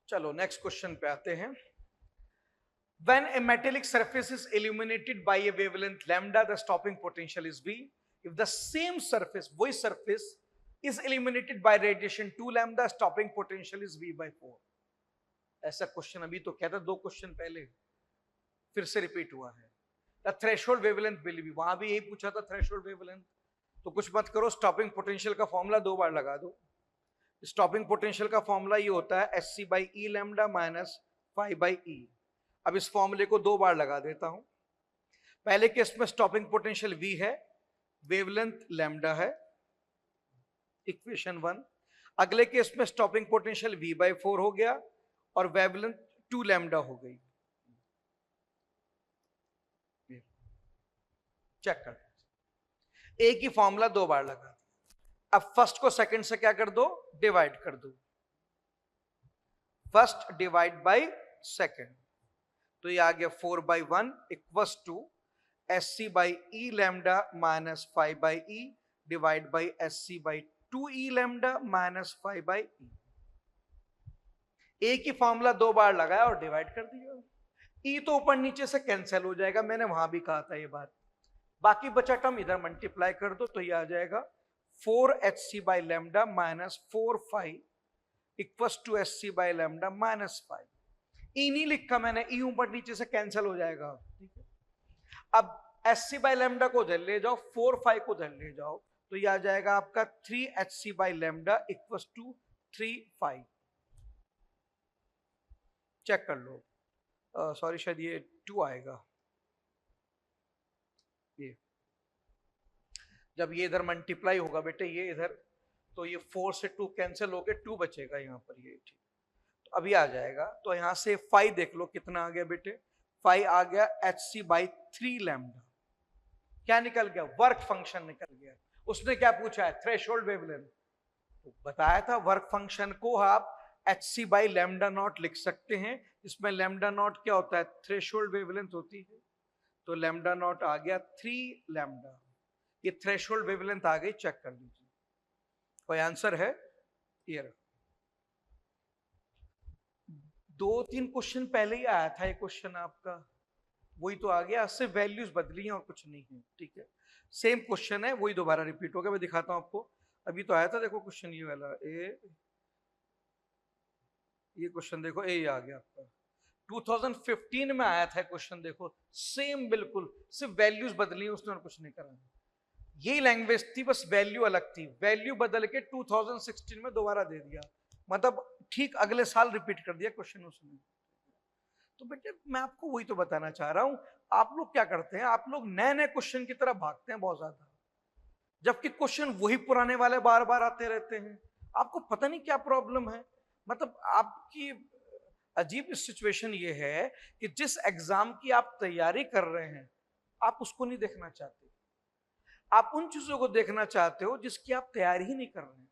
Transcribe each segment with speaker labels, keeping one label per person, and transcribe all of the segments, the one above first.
Speaker 1: चलो next question पे आते हैं। When a metallic surface is illuminated by a wavelength lambda, the stopping potential is V. If the same surface, वही surface is illuminated by radiation 2 lambda, stopping potential is V by 4. ऐसा question अभी तो क्या था, 2 question पहले फिर से repeat हुआ है। The threshold wavelength will be, वहां भी यही पूछा था थ्रेशोल्ड वेवलेंथ। तो कुछ मत करो, स्टॉपिंग पोटेंशियल का फॉर्मूला 2 बार लगा दो। स्टॉपिंग पोटेंशियल का फॉर्मूला ये होता है SC by E lambda minus five by E. अब इस फॉर्मूले को 2 बार लगा देता हूं। पहले केस में स्टॉपिंग पोटेंशियल V है, वेवलेंथ लैम्डा है, इक्वेशन 1। अगले केस में स्टॉपिंग पोटेंशियल V बाई 4 हो गया और वेवलेंथ 2 लैम्डा हो गई। चेक कर, एक ही फॉर्मूला 2 बार लगा दिया। अब फर्स्ट को सेकंड से क्या कर दो, डिवाइड कर दो। फर्स्ट डिवाइड बाय सेकंड, तो ये आ गया 4 by 1 equals to SC by E lambda minus 5 by E divide by SC by 2 E lambda minus 5 by E. एक ही फॉर्मूला 2 बार लगाया और डिवाइड कर दिया। ई तो ऊपर नीचे से कैंसिल हो जाएगा, मैंने वहां भी कहा था ये बात। बाकी बचा टर्म इधर मल्टीप्लाई कर दो तो ये आ जाएगा 4HC by lambda minus 4 5 equals to SC by lambda minus 5। E नहीं लिखा मैंने, ई ऊपर नीचे से कैंसिल हो जाएगा, ठीक है। अब SC बाई लैम्डा को उधर ले जाओ, 4 5 को उधर ले जाओ, तो ये आ जाएगा आपका 3HC by lambda equals to 3 5। Check कर लो, सॉरी शायद ये 2 आएगा। ये जब ये इधर मल्टीप्लाई होगा बेटे, ये इधर, तो ये 4 से 2 कैंसिल हो गए, 2 बचेगा यहाँ पर, ये ठीक। तो अभी आ जाएगा, तो यहाँ से 5 देख लो कितना आ गया बेटे, 5 आ गया HC बाई 3 लैम्डा। क्या निकल गया, वर्क फंक्शन निकल गया। उसने क्या पूछा है, थ्रेशोल्ड वेवलेंथ। तो बताया था वर्क फंक्शन को आप HC बाई लैम्डा नॉट लिख सकते हैं, इसमें लैम्डा नॉट क्या होता है, थ्रेशोल्ड वेवलेंथ होती है। तो लैम्डा नॉट आ गया 3 लैम्डा, ये थ्रेशोल्ड वेवलेंथ आ गई। चेक कर लीजिए, कोई आंसर है? ये 2-3 क्वेश्चन पहले ही आया था ये क्वेश्चन आपका, वही तो आ गया, सिर्फ वैल्यूज बदली हैं और कुछ नहीं है, ठीक है। सेम क्वेश्चन है, वही दोबारा रिपीट हो गया। मैं दिखाता हूं आपको, अभी तो आया था, देखो क्वेश्चन ये वाला, ये क्वेश्चन देखो, ये आ गया आपका 2015 में आया था क्वेश्चन, देखो सेम बिल्कुल, सिर्फ वैल्यूज बदली उसने और कुछ नहीं करा। यही लैंग्वेज थी, बस वैल्यू अलग थी, वैल्यू बदल के 2016 में दोबारा दे दिया, मतलब ठीक अगले साल रिपीट कर दिया क्वेश्चन उसने। तो बेटे मैं आपको वही तो बताना चाह रहा हूं, आप लोग क्या करते हैं, आप लोग नए नए क्वेश्चन की तरफ भागते हैं बहुत ज्यादा, जबकि क्वेश्चन वही पुराने वाले बार बार आते रहते हैं। आपको पता नहीं क्या प्रॉब्लम है, मतलब आपकी अजीब सिचुएशन ये है कि जिस एग्जाम की आप तैयारी कर रहे हैं आप उसको नहीं देखना चाहते, आप उन चीजों को देखना चाहते हो जिसकी आप तैयारी ही नहीं कर रहे हैं।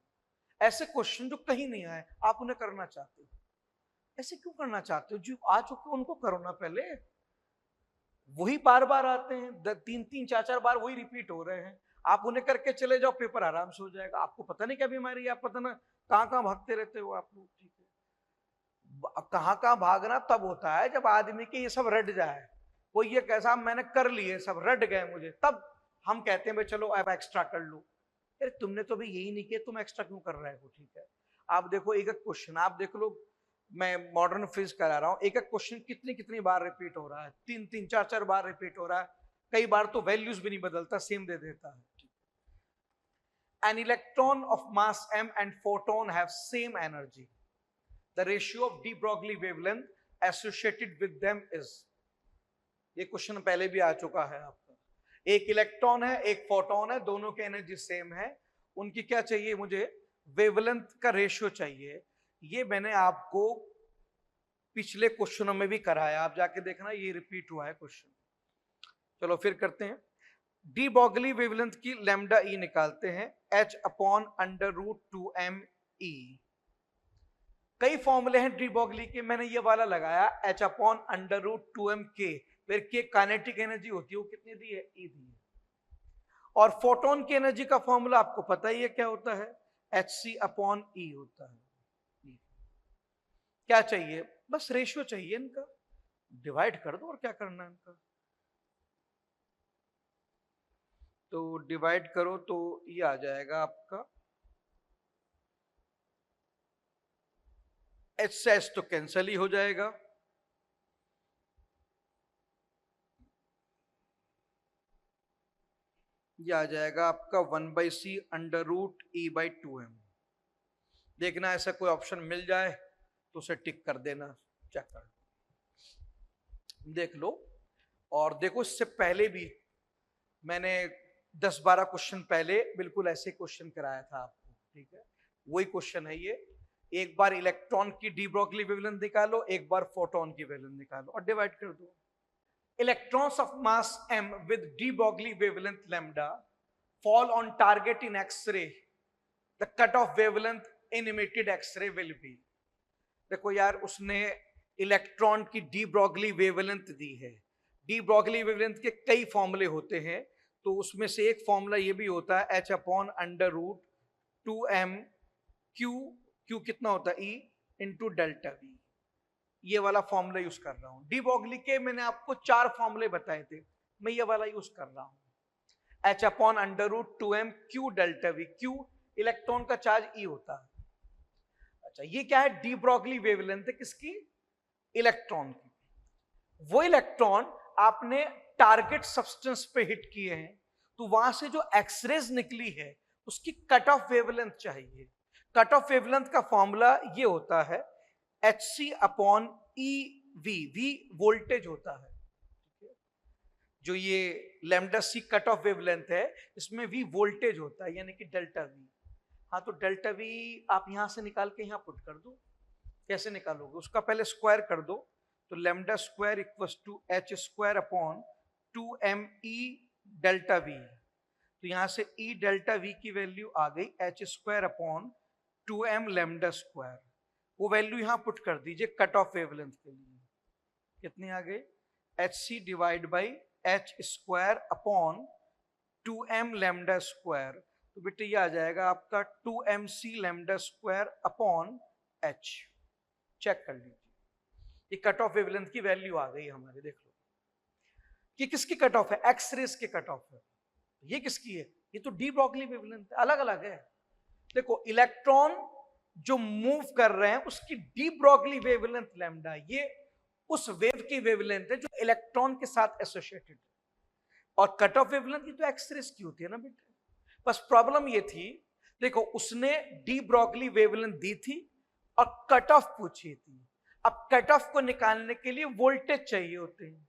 Speaker 1: ऐसे क्वेश्चन जो कहीं नहीं आए आप उन्हें करना चाहते हो। ऐसे क्यों करना चाहते हो, जो आ चुके उनको करो ना पहले। वही बार बार आते हैं, 3-3 4-4 बार वही रिपीट हो रहे हैं, आप उन्हें करके चले जाओ, पेपर आराम से हो जाएगा। आपको पता नहीं क्या बीमारी है, आप पता ना कहां कहां भागते रहते हो आप लोग, ठीक है। कहां कहां भागना तब होता है जब आदमी के ये सब रट जाए, वो ये कैसा मैंने कर लिए सब रट गए मुझे, तब हम कहते हैं भाई चलो अब एक्स्ट्रा कर लो। अरे तुमने तो भी यही नहीं किया, तुम एक्स्ट्रा क्यों कर रहे हो, ठीक है। आप देखो एक एक क्वेश्चन, आप देख लो, मैं मॉडर्न फिजिक्स करा रहा हूं, एक एक क्वेश्चन कितनी कितनी बार रिपीट हो रहा है, 3-3 4-4 बार रिपीट हो रहा है, कई बार तो वैल्यूज भी नहीं बदलता, सेम दे देता है। An electron of mass m and photon have same energy. The ratio of de Broglie wavelength associated with them is, ये क्वेश्चन पहले भी आ चुका है आपका। एक इलेक्ट्रॉन है एक फोटोन है, दोनों की एनर्जी सेम है, उनकी क्या चाहिए मुझे, वेवलेंथ का रेशियो चाहिए। ये मैंने आपको पिछले क्वेश्चनों में भी कराया, आप जाके देखना, ये रिपीट हुआ है क्वेश्चन। चलो फिर करते हैं, डी ब्रॉगली वेवलेंथ की लैम्डा ई निकालते हैं, h upon under root 2m e। कई फॉर्मूले हैं डी ब्रॉगली के, मैंने ये वाला लगाया h upon under root 2m k, फिर के काइनेटिक एनर्जी होती है, वो कितनी दी है, ई दी है। और फोटोन की एनर्जी का फॉर्मूला आपको पता ही है क्या होता है, hc अपॉन ई होता है। क्या चाहिए, बस रेशियो चाहिए इनका, डिवाइड कर दो और क्या करना है इनका। तो डिवाइड करो तो ये आ जाएगा आपका एच से एच तो कैंसिल ही हो जाएगा, ये आ जाएगा आपका 1/c √e/2m। देखना ऐसा कोई ऑप्शन मिल जाए तो उसे टिक कर देना, चेक कर देख लो। और देखो इससे पहले भी मैंने 10-12 क्वेश्चन पहले बिल्कुल ऐसे क्वेश्चन कराया था आपको, ठीक है, वही क्वेश्चन है ये। एक बार इलेक्ट्रॉन की डी ब्रोगली वेवलेंथ निकालो, एक बार फोटोन की वेवलेंथ निकालो और डिवाइड कर दो। Electrons of mass m with de Broglie wavelength lambda fall on target in X-ray. The cutoff wavelength in emitted X-ray will be। देखो यार उसने इलेक्ट्रॉन की डी ब्रॉगली वेवलेंथ दी है। डी ब्रॉगली वेवलेंथ के कई फॉर्मूले होते हैं, तो उसमें से एक फॉर्मूला ये भी होता है h/√2m q कितना होता है e इंटू डेल्टा वी। ये वाला फॉर्मूला यूज कर रहा हूं। डी ब्रॉगली के मैंने आपको 4 फॉर्मूले बताए थे, मैं ये वाला यूज कर रहा हूं h/√2m q delta we. q electron का चार्ज e होता है। अच्छा ये क्या है, डी ब्रॉगली वेवलेंथ है किसकी, इलेक्ट्रॉन की। वो इलेक्ट्रॉन आपने टारगेट सब्सटेंस पे हिट किए हैं, तो वहां से जो एक्सरेज निकली है उसकी कट ऑफ वेवलेंथ चाहिए। कट ऑफ वेवलेंथ का फॉर्मूला ये होता है hc/ev। वी वोल्टेज होता है, जो ये लैम्डा सी कट ऑफ वेवलेंथ है इसमें वी वोल्टेज होता है, यानी कि डेल्टा वी। हाँ तो डेल्टा वी आप यहां से निकाल के यहां पुट कर दो। कैसे निकालोगे, उसका पहले स्क्वायर कर दो, तो lambda square equals to h²/2me delta v. तो यहां से e डेल्टा वी की वैल्यू आ गई h²/2m लैम्डा स्क्वायर। वो वैल्यू यहां पुट कर दीजिए कट ऑफ वेवलेंथ के लिए, कितनी आ गई hc divide by h²/2m lambda square. तो बेटे ये आ जाएगा आपका 2mc lambda square upon h। Check कर लीजिए, ये कट ऑफ वेवलेंथ की वैल्यू आ गई हमारी। देख लो कि किसकी कट ऑफ है, एक्स रेज के कट ऑफ है। ये किसकी है, ये तो डी ब्रॉगली वेवलेंथ है, अलग अलग है। देखो इलेक्ट्रॉन जो मूव कर रहे हैं उसकी डी ब्रॉगली वेवलेंथ लैम्डा, ये उस वेव की वेवलेंथ है जो इलेक्ट्रॉन के साथ एसोसिएटेड है। और कट ऑफ वेवलेंथ की तो एक्स रेज की होती है ना बेटे। बस प्रॉब्लम ये थी, देखो उसने डी ब्रॉगली वेवलेंथ दी थी और कट ऑफ पूछी थी। अब कट ऑफ को निकालने के लिए वोल्टेज चाहिए होते हैं,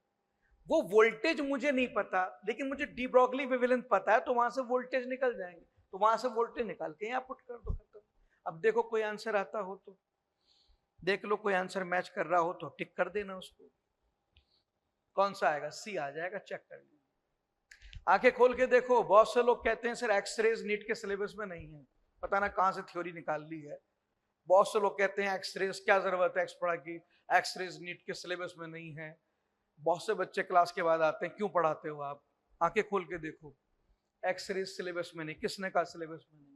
Speaker 1: वो वोल्टेज मुझे नहीं पता, लेकिन मुझे डी ब्रॉगली वेवलेंथ पता है, तो वहां से वोल्टेज निकल जाएंगे। तो वहां से वोल्टेज निकाल के यहां पुट कर दो, खत्म। अब देखो कोई आंसर आता हो तो देख लो, कोई आंसर मैच कर रहा हो तो टिक कर देना उसको। कौन सा आएगा, सी आ जाएगा, चेक कर लीजिए। आंखें खोल के देखो, बहुत से लोग कहते हैं सर एक्सरेज नीट के सिलेबस में नहीं है, पता ना कहां से थ्योरी निकाल ली है। बहुत से लोग कहते हैं एक्सरेज क्या जरूरत है एक्स पढ़ा की, एक्सरेज नीट के सिलेबस में नहीं है। बहुत से बच्चे क्लास के बाद आते हैं, क्यों पढ़ाते हो आप, आंखें खोल के देखो, एक्सरेज सिलेबस में नहीं, किसने कहा सिलेबस में नहीं।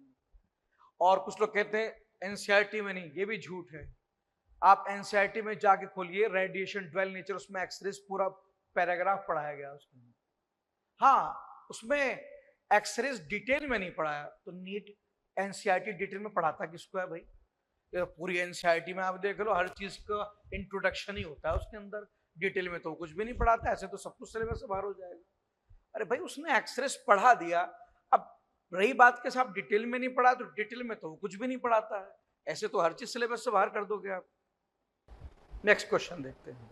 Speaker 1: और कुछ लोग कहते हैं एनसीईआरटी में नहीं, ये भी झूठ है। आप एनसीईआरटी में जाके खोलिए रेडिएशन ड्वेल नेचर, उसमें एक्सरेज पूरा पैराग्राफ पढ़ाया गया उसमें। हाँ उसमें एक्सरेज डिटेल में नहीं पढ़ाया, तो नीट एनसीईआरटी डिटेल में पढ़ाता किसको है भाई। पूरी एनसीईआरटी में आप देख लो हर चीज का इंट्रोडक्शन ही होता है उसके अंदर, डिटेल में तो कुछ भी नहीं पढ़ाता। ऐसे तो सब कुछ सिलेबस से बाहर हो जाएगा। अरे भाई उसने एक्सरेज पढ़ा दिया, अब रही बात के साथ डिटेल में नहीं पढ़ा, तो डिटेल में तो कुछ भी नहीं पढ़ाता है, ऐसे तो हर चीज सिलेबस से बाहर कर दोगे आप। नेक्स्ट क्वेश्चन देखते हैं।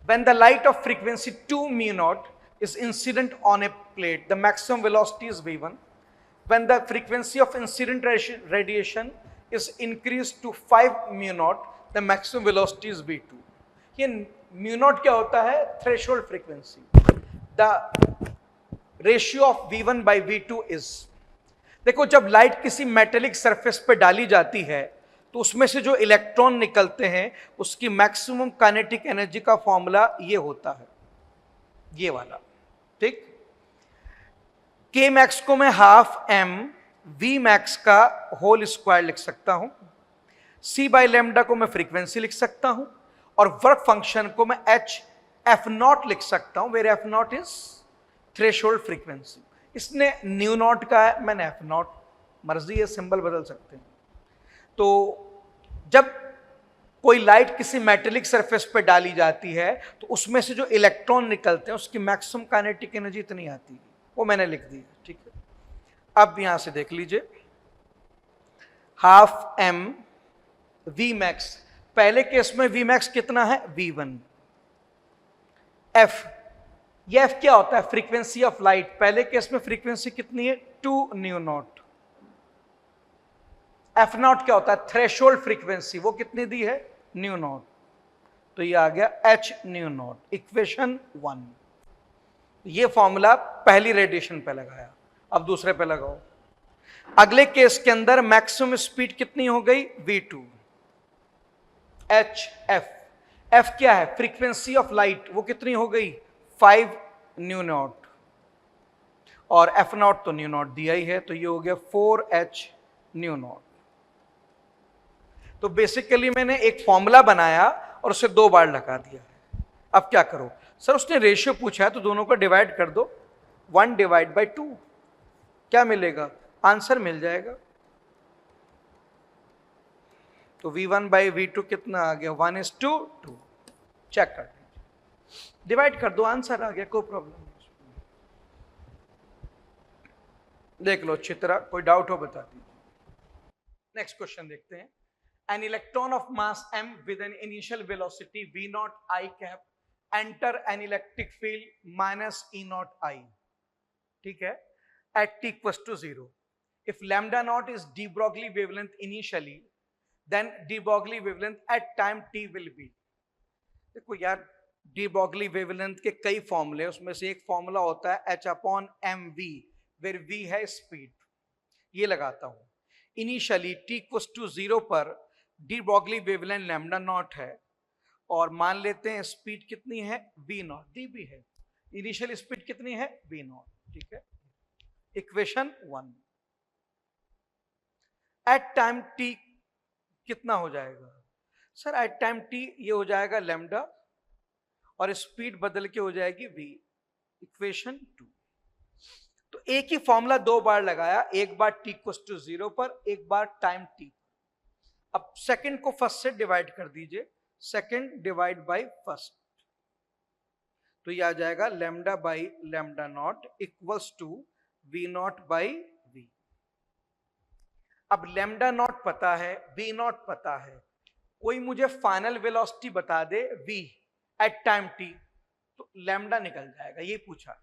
Speaker 1: When the light of frequency 2 mu naught is incident on a plate, the maximum velocity is v1. When the frequency of incident radiation is increased to 5 mu naught, the maximum velocity is v2. ये mu naught क्या होता है, threshold frequency. The ratio of v1 by v2 is, देखो जब light किसी metallic surface पे डाली जाती है तो उसमें से जो इलेक्ट्रॉन निकलते हैं उसकी मैक्सिमम काइनेटिक एनर्जी का फॉर्मूला ये होता है, ये वाला, ठीक। के मैक्स को मैं हाफ एम वी मैक्स का होल स्क्वायर लिख सकता हूं। सी बाई लेमडा को मैं फ्रीक्वेंसी लिख सकता हूं और वर्क फंक्शन को मैं एच एफ नॉट लिख सकता हूं, where f nought is threshold frequency. इसने न्यू नॉट का है, मैंने एफ नॉट, मर्जी है, सिंबल बदल सकते हैं। तो जब कोई लाइट किसी मेटेलिक सरफेस पर डाली जाती है तो उसमें से जो इलेक्ट्रॉन निकलते हैं उसकी मैक्सिमम काइनेटिक एनर्जी इतनी आती है, वो मैंने लिख दी है, ठीक है। अब यहां से देख लीजिए, हाफ एम वी मैक्स, पहले केस में वी मैक्स कितना है, V1। एफ, ये एफ क्या होता है, फ्रीक्वेंसी ऑफ लाइट, पहले केस में फ्रीक्वेंसी कितनी है, 2 न्यू नॉट। एफ नॉट क्या होता है, थ्रेशोल्ड फ्रीक्वेंसी, वो कितनी दी है, न्यू नॉट। तो ये आ गया एच न्यू नॉट, इक्वेशन 1। ये फॉर्मूला पहली रेडिएशन पे लगाया, अब दूसरे पे लगाओ। अगले केस के अंदर मैक्सिमम स्पीड कितनी हो गई, V2। एच एफ, एफ क्या है, फ्रीक्वेंसी ऑफ लाइट, वो कितनी हो गई, 5 न्यू नॉट, और एफ नॉट तो न्यू नॉट दिया ही है, तो ये हो गया 4H न्यू नॉट। तो बेसिकली मैंने एक फॉर्मूला बनाया और उसे 2 बार लगा दिया है। अब क्या करो, सर उसने रेशियो पूछा है तो दोनों को डिवाइड कर दो, 1 डिवाइड बाई 2, क्या मिलेगा, आंसर मिल जाएगा। तो V1 बाई V2 कितना आ गया, 1:2, चेक कर दीजिए, डिवाइड कर दो, आंसर आ गया, कोई प्रॉब्लम नहीं। देख लो अच्छी तरह, कोई डाउट हो बता दीजिए। नेक्स्ट क्वेश्चन देखते हैं। An electron of mass m with an initial velocity v naught I cap enter an electric field minus E naught I, ठीक है, at t equals to 0. If lambda naught is de Broglie wavelength initially, then de Broglie wavelength at time t will be। देखो यार, de Broglie wavelength के कई फॉर्मूले, उसमें से एक फॉर्मूला होता है H/mv, where v है स्पीड, ये लगाता हूं। इनिशियली t इक्वल्स टू 0 पर D Broglie wavelength lambda naught है, और मान लेते हैं स्पीड कितनी है, v नॉट, dB है, इनिशियल स्पीड कितनी है, v नॉट, ठीक है। इक्वेशन 1। एट टाइम t कितना हो जाएगा, सर एट टाइम t ये हो जाएगा लैम्डा और स्पीड बदल के हो जाएगी v, इक्वेशन 2। तो एक ही फॉर्मूला 2 बार लगाया, एक बार t इक्वल्स टू 0 पर, एक बार टाइम t। अब सेकंड को फर्स्ट से डिवाइड कर दीजिए, सेकंड डिवाइड बाय फर्स्ट, तो ये आ जाएगा lambda by lambda nought equals to v nought by v। अब लैम्डा नॉट पता है, v नॉट पता है, कोई मुझे फाइनल वेलोसिटी बता दे v एट टाइम t, तो लैम्डा निकल जाएगा, ये पूछा।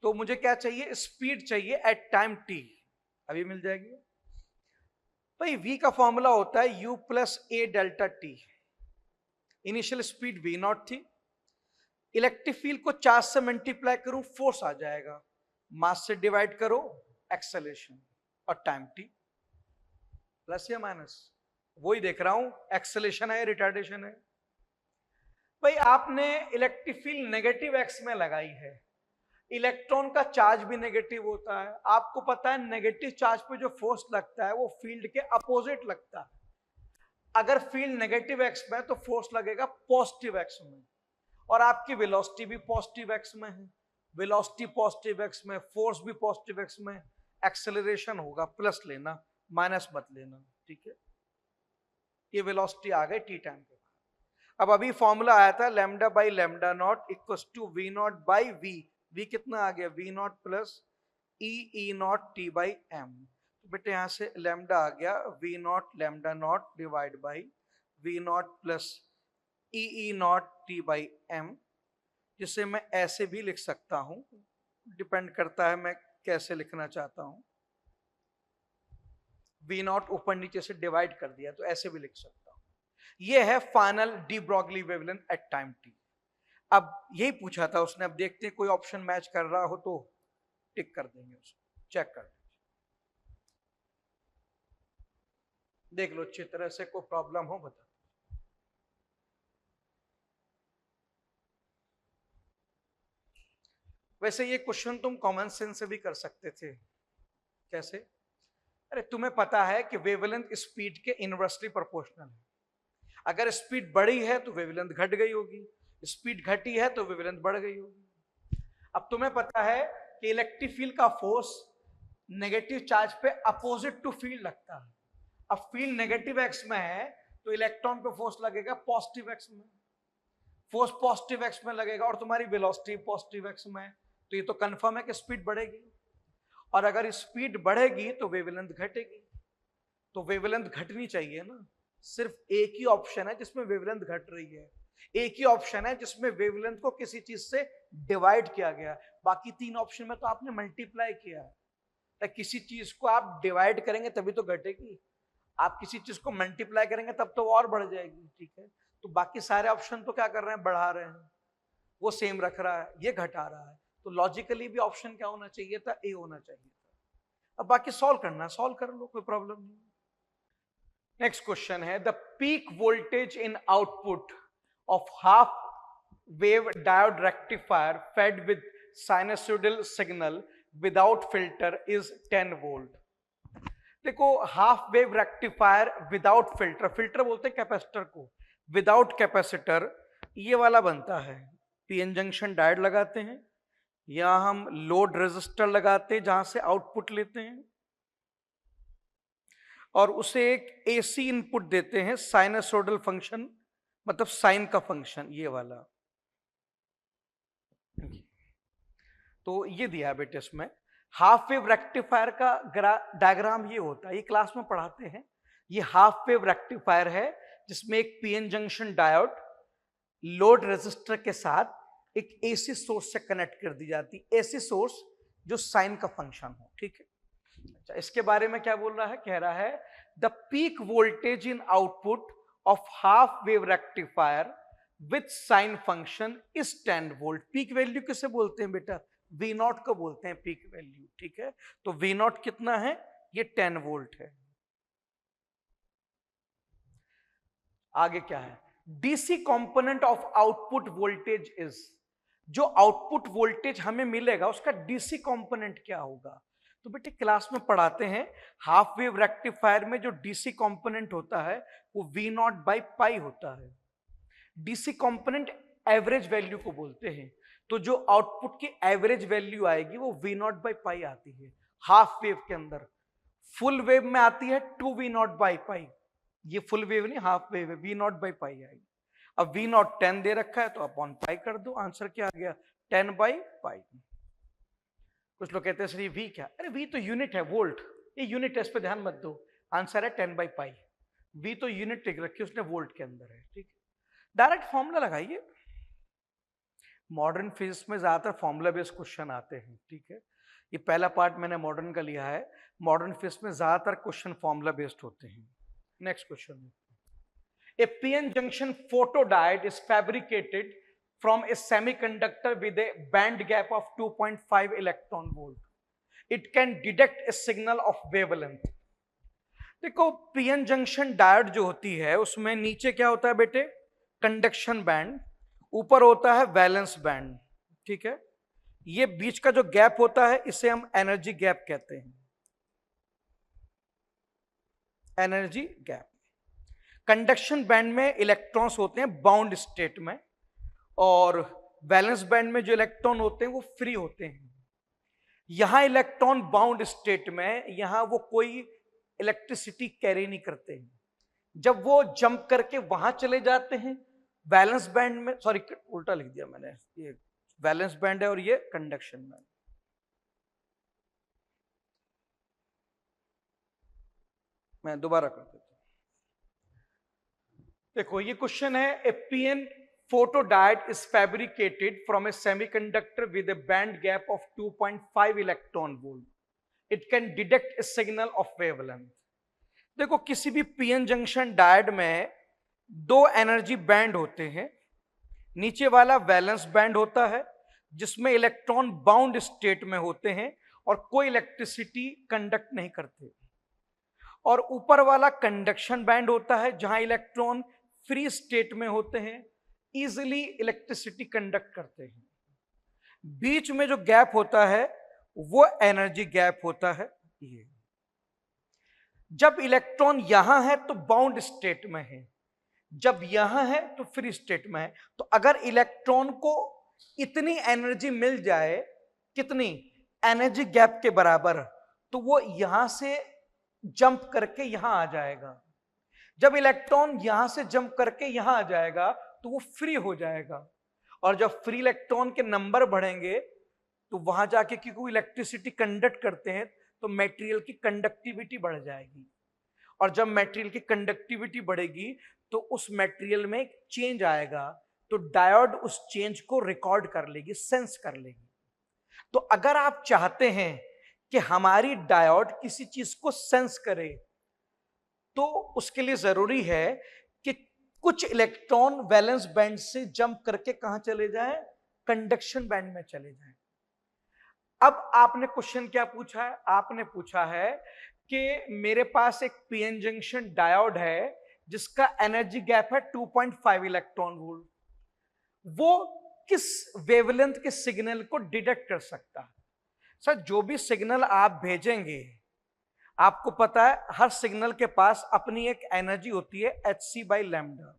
Speaker 1: तो मुझे क्या चाहिए, स्पीड चाहिए एट टाइम t, अभी मिल जाएगी भाई। v का फॉर्मूला होता है u plus a delta t, initial speed v not थी, इलेक्ट्रिक फील्ड को चार्ज से मल्टीप्लाई करूं, फोर्स आ जाएगा, मास से डिवाइड करो, एक्सेलरेशन, और टाइम t, प्लस या माइनस, वही देख रहा हूं, एक्सेलरेशन है रिटार्डेशन है। भाई आपने इलेक्ट्रिक फील्ड नेगेटिव एक्स में लगाई है, इलेक्ट्रॉन का चार्ज भी नेगेटिव होता है, आपको पता है नेगेटिव चार्ज पे जो फोर्स लगता है वो फील्ड के अपोजिट लगता है। अगर फील्ड नेगेटिव एक्स में है तो फोर्स लगेगा पॉजिटिव एक्स में, और आपकी वेलोसिटी भी पॉजिटिव एक्स में है, वेलोसिटी पॉजिटिव एक्स में, फोर्स भी पॉजिटिव एक्स में, एक्सेलरेशन होगा प्लस लेना, माइनस मत लेना, ठीक है। ये वेलोसिटी आ गई टी टाइम के बाद। अब अभी फॉर्मूला आया था lambda by lambda nought equals to v nought by v, v कितना आ गया, v nought plus e nought t by m. बेटे यहां से लैम्डा आ गया v nought lambda nought divide by v nought plus e nought t by m, जिसे मैं ऐसे भी लिख सकता हूं, डिपेंड करता है मैं कैसे लिखना चाहता हूं। v नॉट ऊपर नीचे से डिवाइड कर दिया तो ऐसे भी लिख सकता हूं। यह है final de Broglie wavelength at time t. अब यही पूछा था उसने, अब देखते हैं कोई ऑप्शन मैच कर रहा हो तो टिक कर देंगे, उसको चेक कर लीजिए, देख लो अच्छी तरह से, कोई प्रॉब्लम हो बता। वैसे ये क्वेश्चन तुम कॉमन सेंस से भी कर सकते थे, कैसे, अरे तुम्हें पता है कि वेवलेंथ स्पीड के इनवर्सली प्रोपोर्शनल है। अगर स्पीड बढ़ी है तो वेवलेंथ घट गई होगी, स्पीड घटी है तो वेवलेंथ बढ़ गई होगी। अब तुम्हें पता है कि इलेक्ट्रिक फील्ड का फोर्स नेगेटिव चार्ज पे अपोजिट टू फील्ड लगता है। अब फील्ड नेगेटिव एक्स में है तो इलेक्ट्रॉन पे फोर्स लगेगा पॉजिटिव एक्स में, फोर्स पॉजिटिव एक्स में लगेगा और तुम्हारी वेलोसिटी पॉजिटिव एक्स में, तो ये तो कंफर्म है कि स्पीड बढ़ेगी। और अगर स्पीड बढ़ेगी तो वेवलेंथ घटेगी, तो वेवलेंथ घटनी चाहिए ना। सिर्फ एक ही ऑप्शन है जिसमें वेवलेंथ घट रही है, एक ही ऑप्शन है जिसमें वेवलेंथ को किसी चीज से डिवाइड किया गया, बाकी तीन ऑप्शन में तो आपने मल्टीप्लाई किया है। तो किसी चीज को आप डिवाइड करेंगे तभी तो घटेगी, आप किसी चीज को मल्टीप्लाई करेंगे तब तो और बढ़ जाएगी, ठीक है। तो बाकी सारे ऑप्शन तो क्या कर रहे हैं, बढ़ा रहे हैं, वो सेम रख रहा है, ये घटा रहा है। तो लॉजिकली भी ऑप्शन क्या होना चाहिए था, ए होना चाहिए था। अब बाकी सॉल्व करना, सॉल्व कर लो, कोई प्रॉब्लम नहीं। नेक्स्ट क्वेश्चन है, the peak voltage in output of half wave diode rectifier fed with sinusoidal signal without filter is 10 volt. देखो half wave rectifier without filter, filter बोलते हैं कैपेसिटर को, विदाउट कैपेसिटर ये वाला बनता है। पीएन जंक्शन डायोड लगाते हैं या हम लोड रेजिस्टर लगाते हैं जहां से आउटपुट लेते हैं और उसे एक एसी इनपुट देते हैं, साइनसोइडल फंक्शन मतलब साइन का फंक्शन ये वाला। तो ये दिया है बेटे इसमें। हाफ वेव रेक्टिफायर का डायग्राम ये होता है, ये क्लास में पढ़ाते हैं। ये हाफ वेव रेक्टिफायर है जिसमें एक PN junction diode load resistor के साथ एक एसी सोर्स से कनेक्ट कर दी जाती, एसी सोर्स जो साइन का फंक्शन हो, ठीक है। अच्छा, इसके बारे में क्या बोल रहा है, कह रहा है the peak voltage in output of half wave rectifier with sine function is 10 volt. Peak value किसे बोलते हैं बेटा, वी नॉट को बोलते हैं पीक वैल्यू, ठीक है। तो वी नॉट कितना है, ये 10 वोल्ट है। आगे क्या है, DC component of output voltage is, जो आउटपुट वोल्टेज हमें मिलेगा उसका डीसी कंपोनेंट क्या होगा। तो बेटे क्लास में पढ़ाते हैं हाफ वेव रेक्टिफायर में जो डीसी कंपोनेंट होता है वो वी नॉट बाई पाई होता है। डीसी कंपोनेंट एवरेज वैल्यू को बोलते हैं, तो जो आउटपुट की एवरेज वैल्यू आएगी वो वी नॉट बाई पाई आती है हाफ वेव के अंदर। फुल वेव में आती है 2 वी नॉट बाई पाई, ये फुल वेव नहीं हाफ वेव है, वी नॉट बाई पाई आएगी। अब वी नॉट 10 दे रखा है तो अपॉन पाई कर दो, आंसर क्या आ गया 10 बाई पाई। कुछ लोग कहते हैं सर ये वी क्या, अरे वी तो यूनिट है, वोल्ट, ये यूनिट है, इस पर ध्यान मत दो, आंसर है 10 बाई पाई। वी तो यूनिट लिख रखी है उसने, वोल्ट के अंदर है, ठीक है। डायरेक्ट फॉर्मूला लगाइए, मॉडर्न फिजिक्स में ज्यादातर फॉर्मूला बेस्ड क्वेश्चन आते हैं, ठीक है। ये पहला पार्ट मैंने मॉडर्न का लिया है, मॉडर्न फिजिक्स में ज्यादातर क्वेश्चन फॉर्मूला बेस्ड होते हैं। Next question, A PN junction photodiode is fabricated from a semiconductor with a band gap of 2.5 electron volt. It can detect a signal of wavelength. देखो PN junction diode जो होती है उसमें नीचे क्या होता है बेटे, कंडक्शन बैंड, ऊपर होता है वैलेंस बैंड, ठीक है। ये बीच का जो गैप होता है इसे हम एनर्जी गैप कहते हैं, एनर्जी गैप। कंडक्शन बैंड में इलेक्ट्रॉन्स होते हैं बाउंड स्टेट में, और वैलेंस बैंड में जो इलेक्ट्रॉन होते हैं वो फ्री होते हैं। यहां इलेक्ट्रॉन बाउंड स्टेट में, यहां वो कोई इलेक्ट्रिसिटी कैरी नहीं करते हैं। जब वो जंप करके वहां चले जाते हैं वैलेंस बैंड में, सॉरी उल्टा लिख दिया मैंने, ये वैलेंस बैंड है और ये कंडक्शन बैंड। मैं दोबारा कर देता हूं, देखो ये क्वेश्चन है, ए PN photodiode is fabricated from a semiconductor with a band gap of 2.5 electron volt. It can detect a signal of wavelength. देखो किसी भी पीएन जंक्शन डायोड में दो एनर्जी बैंड होते हैं, नीचे वाला वैलेंस बैंड होता है जिसमें इलेक्ट्रॉन बाउंड स्टेट में होते हैं और कोई इलेक्ट्रिसिटी कंडक्ट नहीं करते, और ऊपर वाला कंडक्शन बैंड होता है जहां इलेक्ट्रॉन फ्री स्टेट में होते हैं, इजिली इलेक्ट्रिसिटी कंडक्ट करते हैं। बीच में जो गैप होता है वो एनर्जी गैप होता है। ये जब इलेक्ट्रॉन यहां है तो बाउंड स्टेट में है, जब यहां है तो फ्री स्टेट में है। तो अगर इलेक्ट्रॉन को इतनी एनर्जी मिल जाए, कितनी एनर्जी गैप के बराबर, तो वो यहां से जंप करके यहां आ जाएगा। जब इलेक्ट्रॉन यहां से जंप करके यहां आ जाएगा तो वो फ्री हो जाएगा, और जब फ्री इलेक्ट्रॉन के नंबर बढ़ेंगे तो वहां जाके, क्योंकि वो इलेक्ट्रिसिटी कंडक्ट करते हैं, तो मटेरियल की कंडक्टिविटी बढ़ जाएगी, और जब मटेरियल की कंडक्टिविटी बढ़ेगी तो उस मटेरियल में चेंज आएगा, तो डायोड उस चेंज को रिकॉर्ड कर लेगी, सेंस कर लेगी। तो अगर आप चाहते हैं कि हमारी डायोड किसी चीज को सेंस करे, तो उसके लिए जरूरी है कि कुछ इलेक्ट्रॉन वैलेंस बैंड से जंप करके कहां चले जाएं, कंडक्शन बैंड में चले जाएं। अब आपने क्वेश्चन क्या पूछा है? आपने पूछा है कि मेरे पास एक पीएन जंक्शन डायोड है जिसका एनर्जी गैप है 2.5 इलेक्ट्रॉन वोल्ट, वो किस वेवलेंथ के सिग्नल को डिटेक्ट कर सकता है? सर, जो भी सिग्नल आप भेजेंगे, आपको पता है हर सिग्नल के पास अपनी एक एनर्जी होती है hc/λ।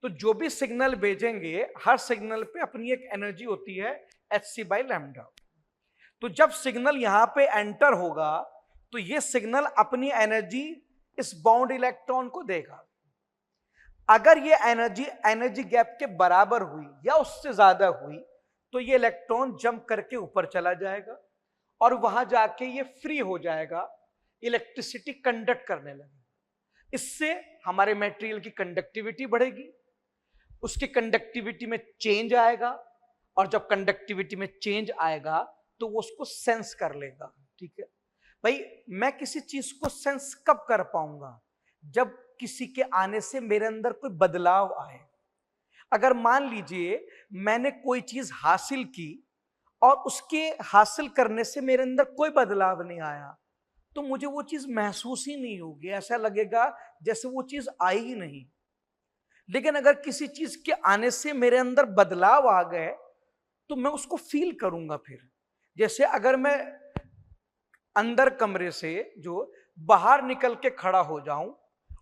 Speaker 1: तो जो भी सिग्नल भेजेंगे, हर सिग्नल पे अपनी एक एनर्जी होती है hc/λ। तो जब सिग्नल यहां पे एंटर होगा तो ये सिग्नल अपनी एनर्जी इस बाउंड इलेक्ट्रॉन को देगा। अगर ये एनर्जी गैप के बराबर हुई या उससे ज्यादा हुई तो ये इलेक्ट्रॉन जंप करके ऊपर चला जाएगा और वहां जाके ये फ्री हो जाएगा, इलेक्ट्रिसिटी कंडक्ट करने लगेगी। इससे हमारे मटेरियल की कंडक्टिविटी बढ़ेगी, उसकी कंडक्टिविटी में चेंज आएगा, और जब कंडक्टिविटी में चेंज आएगा तो वो उसको सेंस कर लेगा। ठीक है भाई, मैं किसी चीज को सेंस कब कर पाऊंगा? जब किसी के आने से मेरे अंदर कोई बदलाव आए। अगर मान लीजिए मैंने कोई चीज हासिल की और उसके हासिल करने से मेरे अंदर कोई बदलाव नहीं आया, तो मुझे वो चीज महसूस ही नहीं होगी, ऐसा लगेगा जैसे वो चीज आई ही नहीं। लेकिन अगर किसी चीज के आने से मेरे अंदर बदलाव आ गए तो मैं उसको फील करूंगा। फिर जैसे अगर मैं अंदर कमरे से जो बाहर निकल के खड़ा हो जाऊं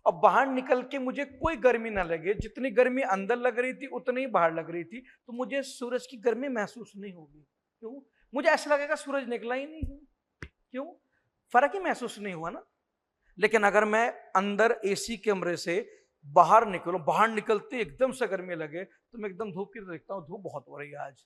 Speaker 1: और बाहर निकल के मुझे कोई गर्मी ना लगे, जितनी गर्मी अंदर लग रही थी उतनी ही बाहर लग रही थी, तो मुझे सूरज की गर्मी महसूस नहीं होगी। क्यों? मुझे ऐसा लगेगा सूरज निकला ही नहीं है। क्यों? फर्क ही महसूस नहीं हुआ ना। लेकिन अगर मैं अंदर एसी कमरे से बाहर निकलूं, बाहर निकलते एकदम से गर्मी लगे, तो मैं एकदम धूप की तरफ देखता हूँ, धूप बहुत हो रही है आज,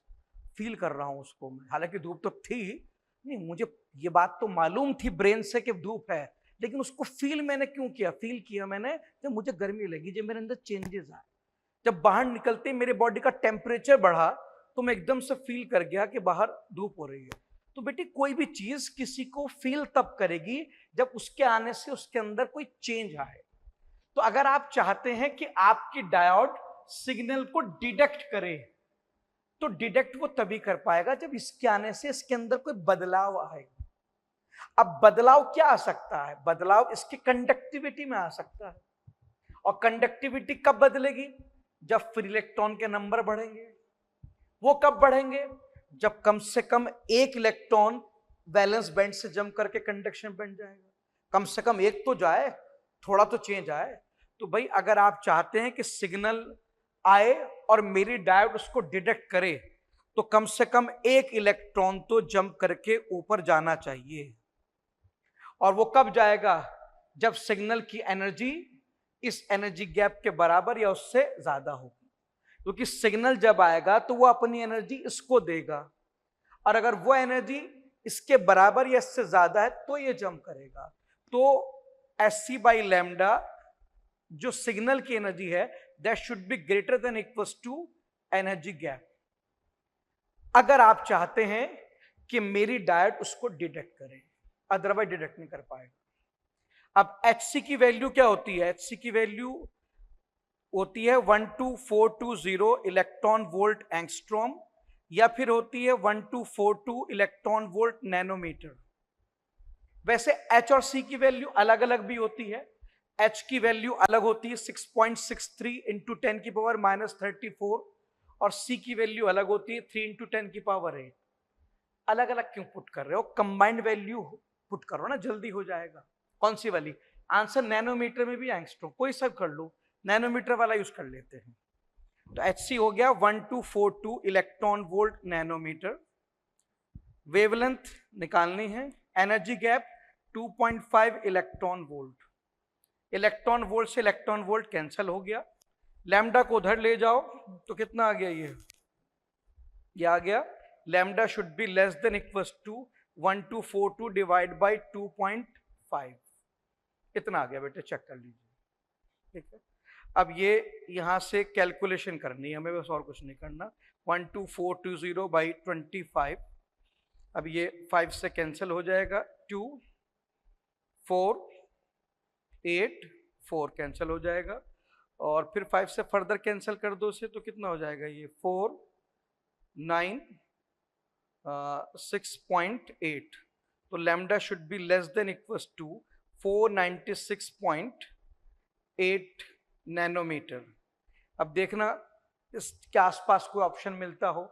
Speaker 1: फील कर रहा हूं उसको मैं। हालांकि धूप तो थी नहीं, मुझे ये बात तो मालूम थी ब्रेन से कि धूप है, लेकिन उसको फील मैंने क्यों किया? फील किया मैंने जब मुझे गर्मी लगी, जब मेरे अंदर चेंजेस आए, जब बाहर निकलते मेरे बॉडी का टेम्परेचर बढ़ा, तो मैं एकदम से फील कर गया कि बाहर धूप हो रही है। तो बेटी, कोई भी चीज किसी को फील तब करेगी जब उसके आने से उसके अंदर कोई चेंज आए। तो अगर आप चाहते हैं कि आपकी डायोड सिग्नल को डिटेक्ट करे, तो डिटेक्ट वो तभी कर पाएगा जब इसके आने से इसके अंदर कोई बदलाव आएगा। अब बदलाव क्या आ सकता है? बदलाव इसकी कंडक्टिविटी में आ सकता है, और कंडक्टिविटी कब बदलेगी? जब फ्री इलेक्ट्रॉन के नंबर बढ़ेंगे। वो कब बढ़ेंगे? जब कम से कम एक इलेक्ट्रॉन वैलेंस बैंड से जंप करके कंडक्शन बन जाएगा। कम से कम एक तो जाए, थोड़ा तो चेंज आए। तो भाई, अगर आप चाहते हैं कि सिग्नल आए और मेरी डायोड उसको डिटेक्ट करे, तो कम से कम एक इलेक्ट्रॉन तो जंप करके ऊपर जाना चाहिए। और वो कब जाएगा? जब सिग्नल की एनर्जी इस एनर्जी गैप के बराबर या उससे ज्यादा होगी। क्योंकि सिग्नल जब आएगा तो वो अपनी एनर्जी इसको देगा, और अगर वो एनर्जी इसके बराबर या इससे ज्यादा है तो ये जंप करेगा। तो hc/λ जो सिग्नल की एनर्जी है, that should be greater than equals to energy gap, अगर आप चाहते हैं कि मेरी डायोड उसको डिटेक्ट करे, अदरवाइज डिटेक्ट नहीं कर पाएगा। अब hc की वैल्यू क्या होती है? hc की वैल्यू होती है 12420 इलेक्ट्रॉन वोल्ट एंगस्ट्रॉम, या फिर होती है 1242 इलेक्ट्रॉन वोल्ट नैनोमीटर। वैसे H और C की वैल्यू अलग अलग भी होती है। H की वैल्यू अलग होती है 6.63 इंटू 10 की पावर -34, और C की वैल्यू अलग होती है 3 इंटू 10 की पावर 8। अलग अलग क्यों पुट कर रहे हो? कंबाइंड वैल्यू पुट करो ना, जल्दी हो जाएगा। कौन सी वाली? आंसर नैनोमीटर में भी एंगस्ट्रॉम, कोई सब कर लो, नैनोमीटर वाला यूज कर लेते हैं। तो Hc हो गया 1242 इलेक्ट्रॉन वोल्ट नैनोमीटर। वेवलेंथ निकालनी है, energy gap 2.5 electron volt. Electron volt से इलेक्ट्रॉन वोल्ट कैंसिल हो गया, लैम्डा को उधर ले जाओ तो कितना आ गया? ये आ गया lambda should be less than equals to 1242 divide by 2.5, इतना आ गया बेटे, चेक कर लीजिए। ठीक है, अब ये यहां से कैलकुलेशन करनी है हमें, बस और कुछ नहीं करना। 12420 बाई 25, अब ये 5 से कैंसिल हो जाएगा, 2 4 8 4 कैंसिल हो जाएगा, और फिर 5 से फर्दर कैंसिल कर दो से, तो कितना हो जाएगा? ये 4 9 6.8, तो lambda should be less than equals to 496.8 nanometre. अब देखना इसके आसपास कोई ऑप्शन मिलता हो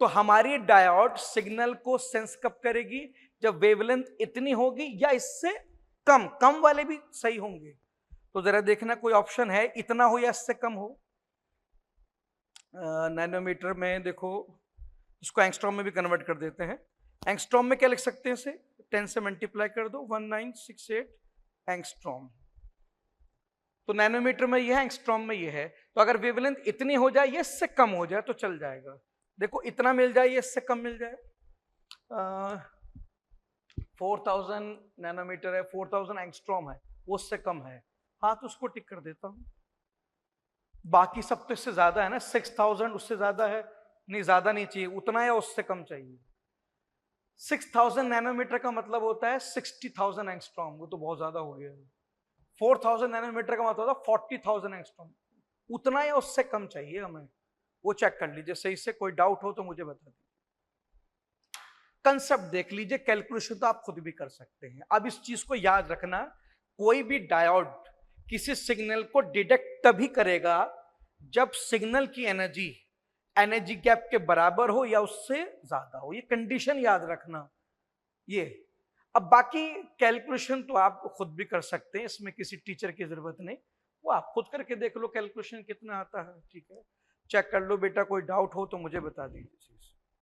Speaker 1: तो हमारी डायोड सिग्नल को सेंस कब करेगी? जब वेवलेंथ इतनी होगी या इससे कम, कम वाले भी सही होंगे। तो जरा देखना कोई ऑप्शन है इतना हो या इससे कम हो। नैनोमीटर में देखो, इसको एंगस्ट्रॉम में भी कन्वर्ट कर देते हैं। एंगस्ट्रॉम में क्या लिख सकते हैं? इसे 10 से मल्टीप्लाई कर दो, 1968 एंगस्ट्रॉम। तो नैनोमीटर में यह है, एंगस्ट्रॉम में यह है। तो अगर वेवलेंथ इतनी हो जाए, ये इससे कम हो जाए तो चल जाएगा। देखो इतना मिल जाए, ये इससे कम मिल जाए, 4000 नैनोमीटर है, 4000 एंगस्ट्रॉम है, वो उससे कम है, हाँ तो उसको टिक कर देता हूं। बाकी सब तो इससे ज्यादा है ना, 6000 उससे ज्यादा है, नहीं ज्यादा नहीं चाहिए, उतना या उससे कम चाहिए। 6000 नैनोमीटर का मतलब होता है 60,000 एंगस्ट्रॉम, वो तो बहुत ज्यादा हो गया। 4000 नैनोमीटर का मतलब होता है 40,000 एंगस्ट्रॉम, उतना या उससे कम चाहिए हमें, वो चेक कर लीजिए सही से। कोई डाउट हो तो मुझे बता दीजिए। कंसेप्ट देख लीजिए, कैलकुलेशन तो आप खुद भी कर सकते हैं। अब इस चीज को याद रखना, कोई भी डायोड किसी सिग्नल को डिटेक्ट तभी करेगा जब सिग्नल की एनर्जी गैप के बराबर हो या उससे ज्यादा हो, ये कंडीशन याद रखना। ये अब बाकी कैलकुलेशन तो आप खुद भी कर सकते हैं, इसमें किसी टीचर की जरूरत नहीं, वो आप खुद करके देख लो कैलकुलेशन कितना आता है। ठीक है, चेक कर लो बेटा, कोई डाउट हो तो मुझे बता दीजिए।